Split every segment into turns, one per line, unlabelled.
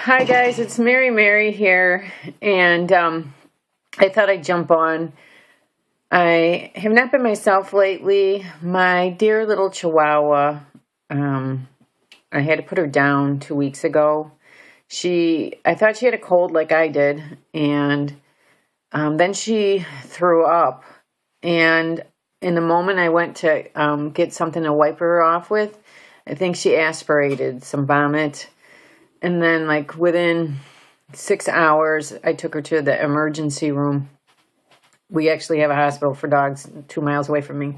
Hi guys, it's Mary here, and I thought I'd jump on. I have not been myself lately. My dear little Chihuahua, I had to put her down 2 weeks ago. I thought she had a cold like I did, and then she threw up. And in the moment I went to get something to wipe her off with, I think she aspirated some vomit. And then, like, within 6 hours, I took her to the emergency room. We actually have a hospital for dogs 2 miles away from me.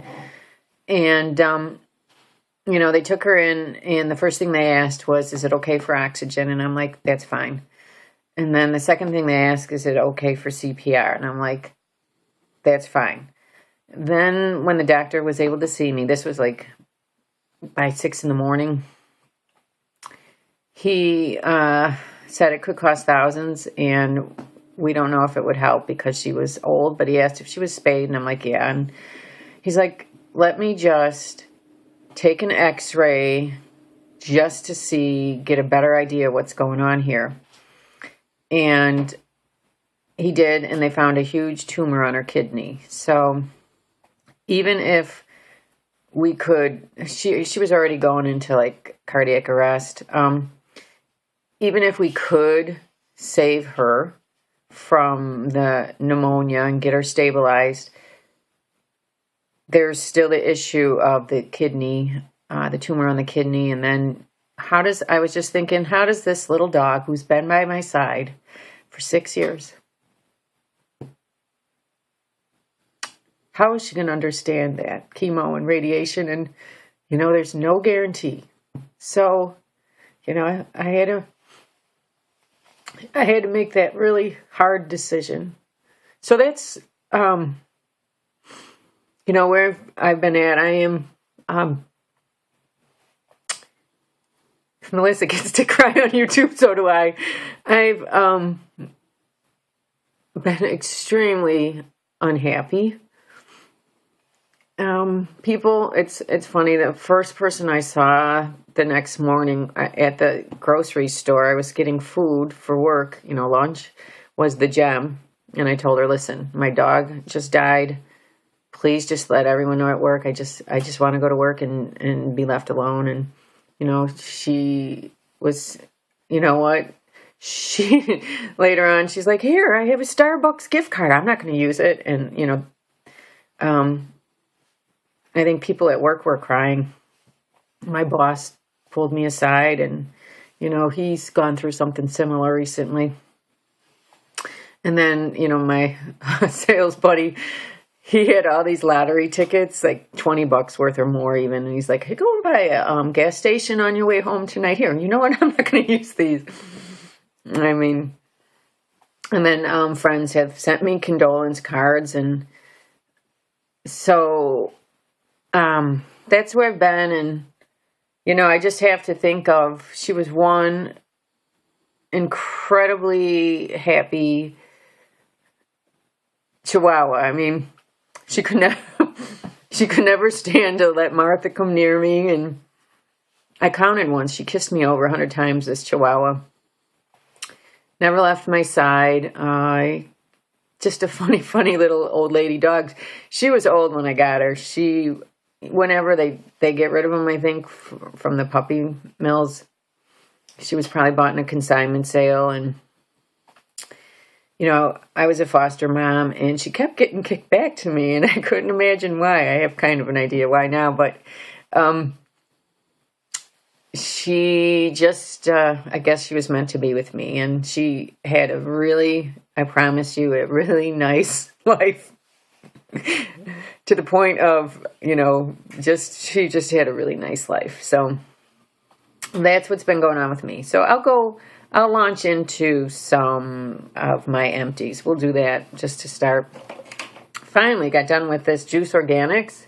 And, they took her in, and the first thing they asked was, is it okay for oxygen? And I'm like, that's fine. And then the second thing they asked, is it okay for CPR? And I'm like, that's fine. Then when the doctor was able to see me, this was like by 6 a.m, he said it could cost thousands, and we don't know if it would help because she was old, but he asked if she was spayed, and I'm like, yeah. And he's like, let me just take an x-ray just to get a better idea of what's going on here. And he did, and they found a huge tumor on her kidney. So even if we could, she was already going into like cardiac arrest. Even if we could save her from the pneumonia and get her stabilized, there's still the issue of the kidney, the tumor on the kidney. And then I was just thinking, how does this little dog who's been by my side for 6 years, how is she going to understand that chemo and radiation? And, there's no guarantee. So, I had to make that really hard decision. So that's, where I've been at. I am, if Melissa gets to cry on YouTube, so do I. I've been extremely unhappy. It's funny, the first person I saw the next morning at the grocery store, I was getting food for work, lunch, was the Gem. And I told her, listen, my dog just died. Please just let everyone know at work. I just want to go to work and be left alone. And, she was, she, later on, she's like, here, I have a Starbucks gift card. I'm not going to use it. And, I think people at work were crying. My boss pulled me aside, and, he's gone through something similar recently. And then, my sales buddy, he had all these lottery tickets, like $20 worth or more even. And he's like, hey, go and buy a gas station on your way home tonight here. And you know what? I'm not going to use these. I mean, and then friends have sent me condolence cards. And so that's where I've been. And, I just have to think of, she was one incredibly happy Chihuahua. I mean, she could never stand to let Martha come near me. And I counted once, she kissed me over 100 times, this Chihuahua. Never left my side. Just a funny little old lady dog. She was old when I got her. Whenever they get rid of them, I think, from the puppy mills, she was probably bought in a consignment sale. And, I was a foster mom, and she kept getting kicked back to me, and I couldn't imagine why. I have kind of an idea why now, but she just, I guess she was meant to be with me, and she had I promise you, a really nice life. To the point of, she just had a really nice life. So that's what's been going on with me. So I'll launch into some of my empties. We'll do that just to start. Finally got done with this Juice Organics.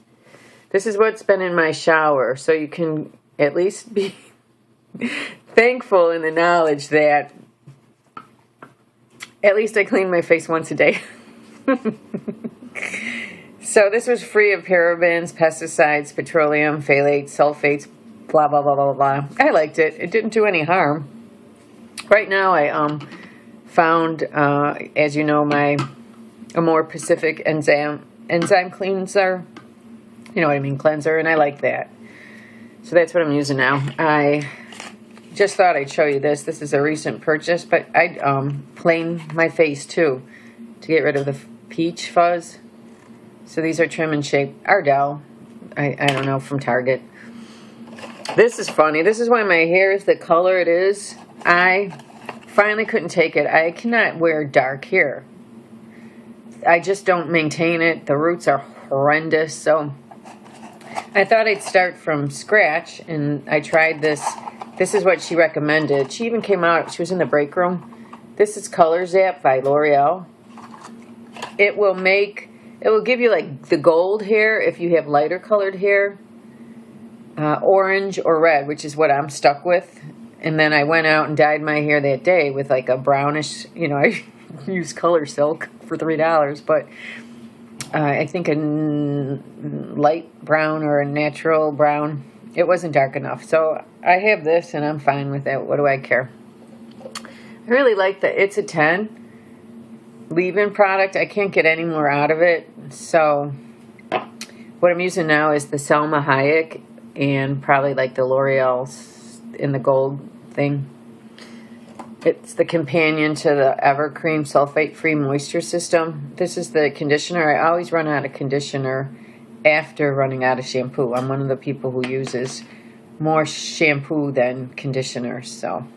This is what's been in my shower. So you can at least be thankful in the knowledge that at least I clean my face once a day. So this was free of parabens, pesticides, petroleum, phthalates, sulfates, blah, blah, blah, blah, blah. I liked it. It didn't do any harm. Right now I found, as you know, my Amore Pacific enzyme cleanser. You know what I mean, cleanser, and I like that. So that's what I'm using now. I just thought I'd show you this. This is a recent purchase, but I'd plane my face too to get rid of the peach fuzz. So these are trim and shape Ardell. I don't know, from Target. This is funny. This is why my hair is the color it is. I finally couldn't take it. I cannot wear dark hair. I just don't maintain it. The roots are horrendous. So I thought I'd start from scratch, and I tried this. This is what she recommended. She even came out. She was in the break room. This is Color Zap by L'Oreal. It will give you like the gold hair if you have lighter colored hair, orange or red, which is what I'm stuck with. And then I went out and dyed my hair that day with like a brownish, you know, I used Color Silk for $3, but I think a light brown or a natural brown. It wasn't dark enough. So I have this and I'm fine with it. What do I care? I really like that. It's a 10 leave-in product. I can't get any more out of it. So what I'm using now is the Selma Hayek and probably like the L'Oreal in the gold thing. It's the companion to the Evercream sulfate-free moisture system. This is the conditioner. I always run out of conditioner after running out of shampoo. I'm one of the people who uses more shampoo than conditioner. So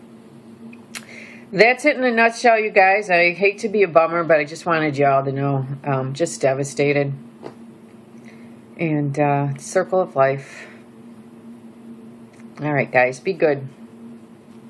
that's it in a nutshell, you guys. I hate to be a bummer, but I just wanted y'all to know. Just devastated. And circle of life. All right, guys, be good.